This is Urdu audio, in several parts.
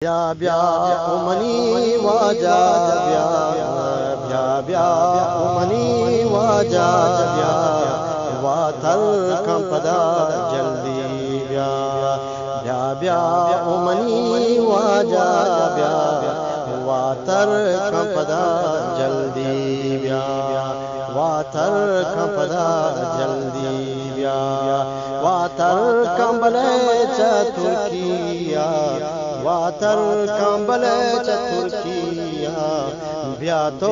بیا بیا امنی واجا بیا بیا بیا امنی واجا بیا واتر کمپدا جلدی بیا بیا بیا امنی واجا بیا واتر کمپدا جلدی بیا واتر کمپدا جلدی بیا واتر کمبلے چترکیا واتر کمبلے چترکیا بیا تو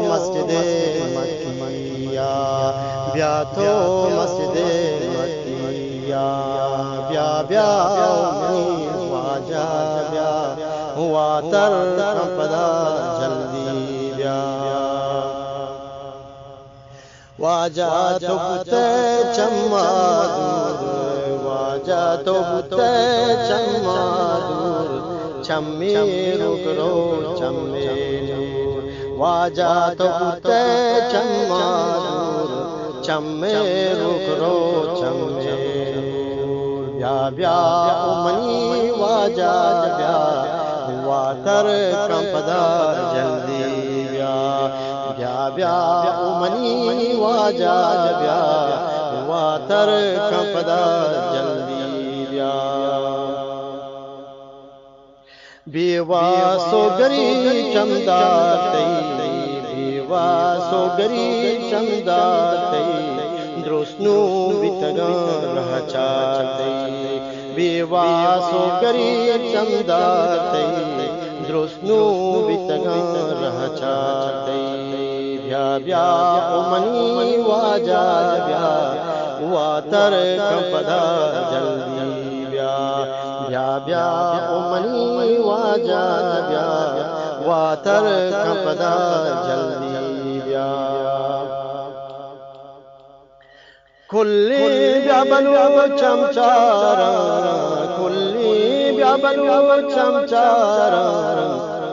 مسجد مکیہ بیا تو مسجد مکیہ بیا بیا امنی واجا بیا واتر کمپدا جلدی بیا واجا تو بوتے چما دور واجا تو بوتے چما دور چمی رک رو چمی نور واجا تو بوتے چما دور چمی رک رو چمی نور بیا بیا امنی واجا بیا واتر کمپدا جلدی بیا بیا بیا امنی واجا بیا واتر کمپدا جلدی بیا بیوا سوگری چمدار تی بیوا سوگری چمدار تی درسنو بیتگان رہ چاہتی بیوا سوگری چمدار تی درسنو بیتگان رہ چاہتی بیا بیا امنی واجا بیا واتر کمپدا جلدی بیا بیا بیا امنی واجا بیا واتر کمپدا جلدی بیا کلی بیا بلو چمچارا کلی بیا بلو چمچارا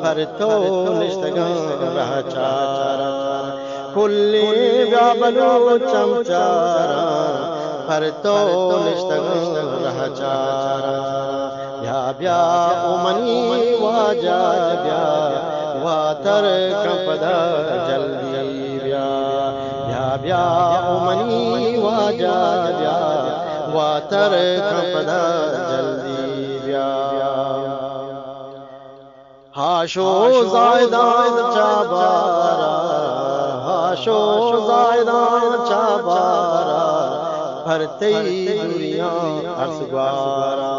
پر تو نشتگان رہ چارا کلی بیا بلو چمچارا پر تو نشتگان رہ چارا بیا بیا امنی واجا بیا واتر کمپدا جلدی بیا بیا بیا امنی واجا بیا واتر کمپدا جلدی بیا ہاشو زائدان چابارا ہاشو زائدان چابارا بھرتی دنیا ارسگوارا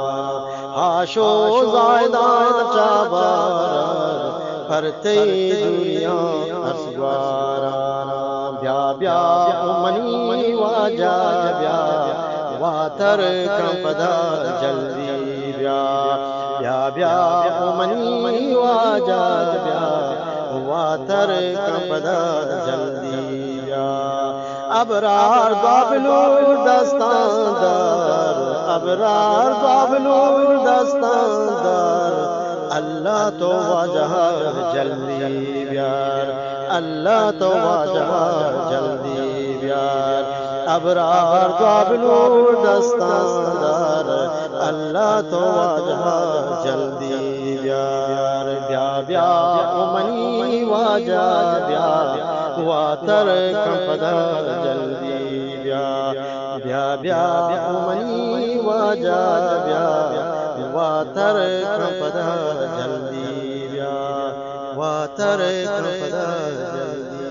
ہاشو زائدان چابارا بھرتی دنیا ارسگوارا بیا بیا امنی واجا بیا واتر کمپدا جلدی بیا بیا بیا امنی واجا بیا واتر کمپدا جلدی بیا ابرار بابلور دستان دار ابرار بابلور دستان دار اللہ تو واجہ جلدی بیار اللہ تو واجہ جلدی بیار ابرار بابلور دستان دار اللہ تو واجہ جلدی بیار بیا بیا امنی واجا بیا واتر کمپدا جلدی بیا بیا بیا امنی واجا بیا واتر کمپدا جلدی بیا واتر کمپدا جلدی